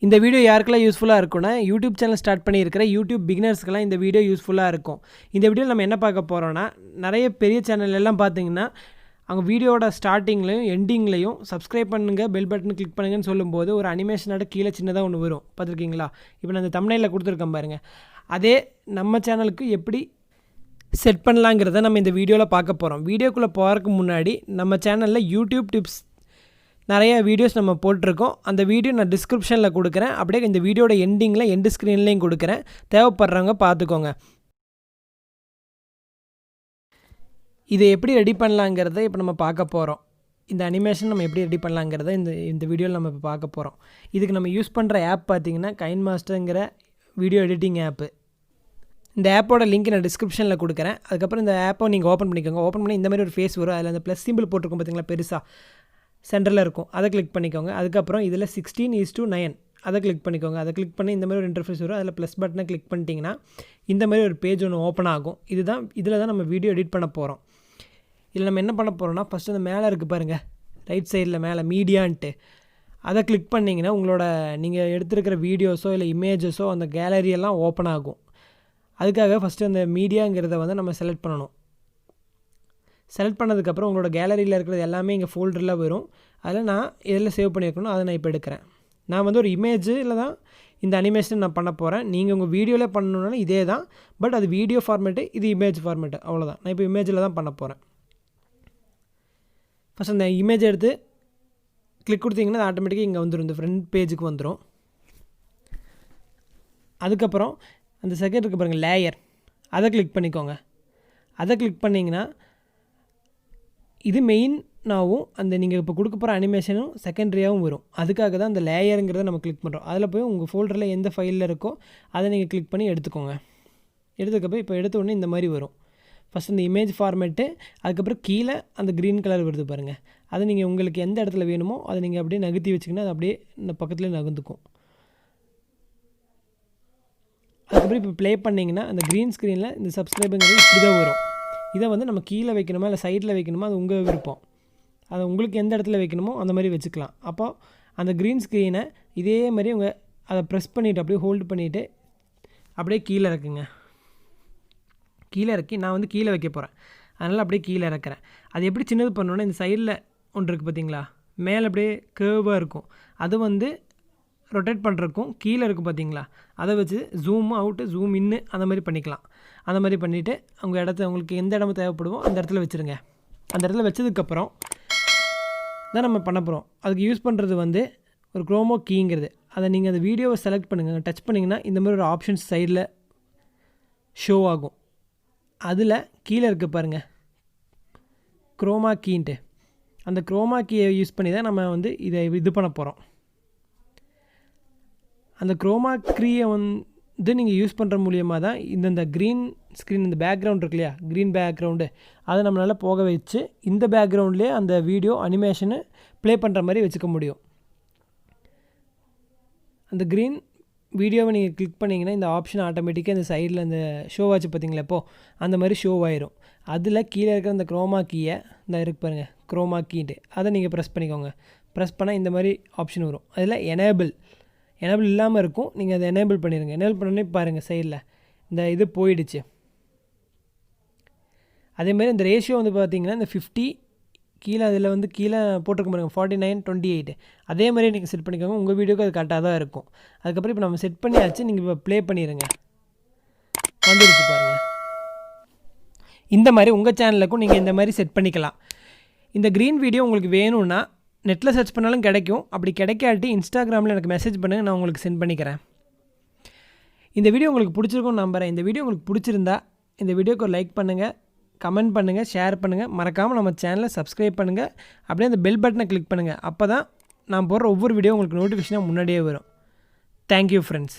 இந்த வீடியோ யாருக்கெல்லாம் யூஸ்ஃபுல்லாக இருக்கும்னா யூடியூப் சேனல் ஸ்டார்ட் பண்ணியிருக்கிற யூடியூப் பிகினர்ஸ்க்கெல்லாம் இந்த வீடியோ யூஸ்ஃபுல்லாக இருக்கும். இந்த வீடியோவில் நம்ம என்ன பார்க்க போகிறோன்னா, நிறைய பெரிய சேனல் எல்லாம் பார்த்தீங்கன்னா அவங்க வீடியோட ஸ்டார்டிங்லையும் எண்டிங்லையும் சப்ஸ்கிரைப் பண்ணுங்கள், பெல் பட்டன் கிளிக் பண்ணுங்கன்னு சொல்லும்போது ஒரு அனிமேஷனோட கீழே சின்னதாக ஒன்று வரும், பார்த்துருக்கீங்களா? இப்போ நான் அந்த தம்ப்நெயிலில் கொடுத்துருக்கேன் பாருங்கள். அதே நம்ம சேனலுக்கு எப்படி செட் பண்ணலாங்கிறத நம்ம இந்த வீடியோவில் பார்க்க போகிறோம். வீடியோக்குள்ளே போகிறதுக்கு முன்னாடி நம்ம சேனலில் யூடியூப் டிப்ஸ் நிறைய வீடியோஸ் நம்ம போட்டிருக்கோம். அந்த வீடியோ நான் டிஸ்கிரிப்ஷனில் கொடுக்குறேன். அப்படியே இந்த வீடியோட எண்டிங்கில் எண்டு ஸ்க்ரீன்லேயும் கொடுக்குறேன். தேவைப்படுறவங்க பார்த்துக்கோங்க. இதை எப்படி ரெடி பண்ணலாங்கிறத இப்போ நம்ம பார்க்க போகிறோம். இந்த அனிமேஷன் நம்ம எப்படி ரெடி பண்ணலாங்கிறத இந்த வீடியோவில் நம்ம இப்போ பார்க்க போகிறோம். இதுக்கு நம்ம யூஸ் பண்ணுற ஆப் பார்த்திங்கன்னா கைன்மாஸ்டருங்கிற வீடியோ எடிட்டிங் ஆப்பு. இந்த ஆப்போட லிங்க் நான் டிஸ்கிரிப்ஷனில் கொடுக்குறேன். அதுக்கப்புறம் இந்த ஆப்பை நீங்கள் ஓப்பன் பண்ணிக்கோங்க. ஓப்பன் பண்ணி இந்த மாதிரி ஒரு ஃபேஸ் வரும். அதில் அந்த ப்ளஸ் சிம்பிள் போட்டிருக்கோம் பார்த்தீங்களா, பெருசாக சென்டரில் இருக்கும். அதை கிளிக் பண்ணிக்கோங்க. அதுக்கப்புறம் இதில் 16:9 அதை கிளிக் பண்ணிக்கோங்க. அதை கிளிக் பண்ணி இந்த மாதிரி ஒரு இன்டர்ஃபேஸ் வரும். அதில் ப்ளஸ் பட்டனை கிளிக் பண்ணிட்டீங்கன்னா இந்த மாதிரி ஒரு பேஜ் ஒன்று ஓப்பன் ஆகும். இதில் தான் நம்ம வீடியோ எடிட் பண்ண போகிறோம். இதில் நம்ம என்ன பண்ண போகிறோம்னா, ஃபஸ்ட்டு அந்த மேலே இருக்குது பாருங்கள், ரைட் சைடில் மேலே மீடியான்ட்டு, அதை கிளிக் பண்ணிங்கன்னா உங்களோட நீங்கள் எடுத்துருக்கிற வீடியோஸோ இல்லை இமேஜஸோ அந்த கேலரியெல்லாம் ஓப்பன் ஆகும். அதுக்காக ஃபஸ்ட்டு அந்த மீடியாங்கிறத வந்து நம்ம செலக்ட் பண்ணணும். செலக்ட் பண்ணதுக்கப்புறம் உங்களோட கேலரியில் இருக்கிறது எல்லாமே இங்கே ஃபோல்டரில் வரும். அதில் நான் எதில் சேவ் பண்ணியிருக்கணும் அதை நான் இப்போ எடுக்கிறேன். நான் வந்து ஒரு இமேஜில் தான் இந்த அனிமேஷன் நான் பண்ண போகிறேன். நீங்கள் உங்கள் வீடியோவில் பண்ணணுன்னாலும் இதே தான், பட் அது வீடியோ ஃபார்மேட்டு, இது இமேஜ் ஃபார்மேட்டு, அவ்வளோதான். நான் இப்போ இமேஜில் தான் பண்ண போகிறேன். ஃபஸ்ட் அந்த இமேஜ் எடுத்து கிளிக் கொடுத்தீங்கன்னா அது ஆட்டோமேட்டிக்காக இங்கே வந்துடும், இந்த ஃப்ரண்ட் பேஜுக்கு வந்துடும். அதுக்கப்புறம் அந்த செகண்ட் இருக்குது பாருங்கள், லேயர், அதை கிளிக் பண்ணிக்கோங்க. அதை கிளிக் பண்ணிங்கன்னா இது மெயினாகவும் அந்த நீங்கள் இப்போ கொடுக்க போகிற அனிமேஷனும் செகண்ட்ரியாகவும் வரும். அதுக்காக தான் அந்த லேயருங்கிறத நம்ம கிளிக் பண்ணுறோம். அதில் போய் உங்கள் ஃபோல்டரில் எந்த ஃபைலில் இருக்கோ அதை நீங்கள் கிளிக் பண்ணி எடுத்துக்கோங்க. எடுத்துக்கப்போ இப்போ எடுத்த உடனே இந்த மாதிரி வரும். ஃபஸ்ட் இந்த இமேஜ் ஃபார்மேட்டு, அதுக்கப்புறம் கீழே அந்த க்ரீன் கலர் வருது பாருங்கள். அதை நீங்கள் உங்களுக்கு எந்த இடத்துல வேணுமோ அதை நீங்கள் அப்படியே நகர்த்தி வச்சிங்கன்னா அது அப்படியே இந்த பக்கத்துலேயே நகர்ந்துக்கும். அதுக்கப்புறம் இப்போ ப்ளே பண்ணிங்கன்னா அந்த க்ரீன் ஸ்க்ரீனில் இந்த சப்ஸ்கிரைபுங்கிறது இப்படி தான் வரும். இதை வந்து நம்ம கீழே வைக்கணுமா இல்லை சைடில் வைக்கணுமா அது உங்கள் விருப்பம். அதை உங்களுக்கு எந்த இடத்துல வைக்கணுமோ அந்த மாதிரி வச்சுக்கலாம். அப்போது அந்த க்ரீன் ஸ்க்ரீனை இதே மாதிரி உங்கள் அதை ப்ரெஸ் பண்ணிவிட்டு அப்படியே ஹோல்டு பண்ணிவிட்டு அப்படியே கீழே இறக்குங்க. கீழே இறக்கி நான் வந்து கீழே வைக்க போகிறேன், அதனால் அப்படியே கீழே இறக்குறேன். அது எப்படி சின்னது பண்ணணுன்னா, இந்த சைடில் ஒன்று இருக்குது பார்த்தீங்களா, மேலே அப்படியே கேர்வாக இருக்கும், அது வந்து ரொட்டேட் பண்ணுறக்கும் கீழே இருக்குது பார்த்தீங்களா, அதை வச்சு ஜூம் அவுட்டு ஜூம் இன்னு அந்த மாதிரி பண்ணிக்கலாம். அந்த மாதிரி பண்ணிவிட்டு உங்கள் இடத்த உங்களுக்கு எந்த இடமும் தேவைப்படுமோ அந்த இடத்துல வச்சுருங்க. அந்த இடத்துல வச்சதுக்கப்புறம் தான் நம்ம பண்ண போகிறோம். அதுக்கு யூஸ் பண்ணுறது வந்து ஒரு குரோமோ கீங்கிறது. அதை நீங்கள் அந்த வீடியோவை செலக்ட் பண்ணுங்கள். டச் பண்ணிங்கன்னா இந்த மாதிரி ஒரு ஆப்ஷன்ஸ் சைடில் ஷோ ஆகும். அதில் கீழே இருக்க பாருங்கள் குரோமா கீன்ட்டு, அந்த குரோமா கீயை யூஸ் பண்ணி தான் நம்ம வந்து இது பண்ண போகிறோம். அந்த குரோமா கீயை வந்து நீங்கள் யூஸ் பண்ணுற மூலியமாக தான் இந்த க்ரீன் ஸ்க்ரீன், இந்த பேக்ரவுண்ட் இருக்கு இல்லையா, க்ரீன் பேக்ரவுண்டு, அதை நம்மளால் போக வச்சு இந்த பேக்ரவுண்ட்லேயே அந்த வீடியோ அனிமேஷனு ப்ளே பண்ணுற மாதிரி வச்சுக்க முடியும். அந்த க்ரீன் வீடியோவை நீங்கள் கிளிக் பண்ணிங்கன்னா இந்த ஆப்ஷன் ஆட்டோமேட்டிக்காக இந்த சைடில் இந்த ஷோ ஆச்சு பார்த்தீங்களா, இப்போது அந்த மாதிரி ஷோ ஆயிரும். அதில் கீழே இருக்கிற அந்த குரோமா கீயை இந்த இருக்கு பாருங்கள், குரோமா கீன்ட்டு, அதை நீங்கள் ப்ரெஸ் பண்ணிக்கோங்க. ப்ரெஸ் பண்ணால் இந்த மாதிரி ஆப்ஷன் வரும். அதில் எனேபிள் இல்லாமல் இருக்கும், நீங்கள் அதை எனேபிள் பண்ணிடுங்க. எனேபிள் பண்ணி பாருங்கள் சைடில் இந்த இது போயிடுச்சு. அதேமாதிரி இந்த ரேஷியோ வந்து பார்த்திங்கன்னா இந்த 50 கீழே அதில் வந்து கீழே போட்டிருக்க பாருங்க 49:28, அதே மாதிரி நீங்கள் செட் பண்ணிக்கோங்க. உங்கள் வீடியோக்கு அது கரெக்டாக தான் இருக்கும். அதுக்கப்புறம் இப்போ நம்ம செட் பண்ணியாச்சு, நீங்கள் இப்போ ப்ளே பண்ணிடுங்க. வந்துடுச்சு பாருங்கள். இந்த மாதிரி உங்கள் சேனலுக்கும் நீங்கள் இந்த மாதிரி செட் பண்ணிக்கலாம். இந்த க்ரீன் வீடியோ உங்களுக்கு வேணும்னா நெட்டில் சர்ச் பண்ணாலும் கிடைக்கும். அப்படி கிடைக்காட்டி இன்ஸ்டாகிராமில் எனக்கு மெசேஜ் பண்ணுங்கள், நான் உங்களுக்கு சென்ட் பண்ணிக்கிறேன். இந்த வீடியோ உங்களுக்கு பிடிச்சிருக்கும்னு நம்புகிறேன். இந்த வீடியோ உங்களுக்கு பிடிச்சிருந்தா இந்த வீடியோக்கு ஒரு லைக் பண்ணுங்கள், கமெண்ட் பண்ணுங்கள், ஷேர் பண்ணுங்கள். மறக்காமல் நம்ம சேனலை சப்ஸ்கிரைப் பண்ணுங்கள். அப்படியே அந்த பெல் பட்டனை கிளிக் பண்ணுங்கள். அப்போ தான் நான் போடுற ஒவ்வொரு வீடியோ உங்களுக்கு நோட்டிஃபிகேஷனாக முன்னாடியே வரும். Thank you friends.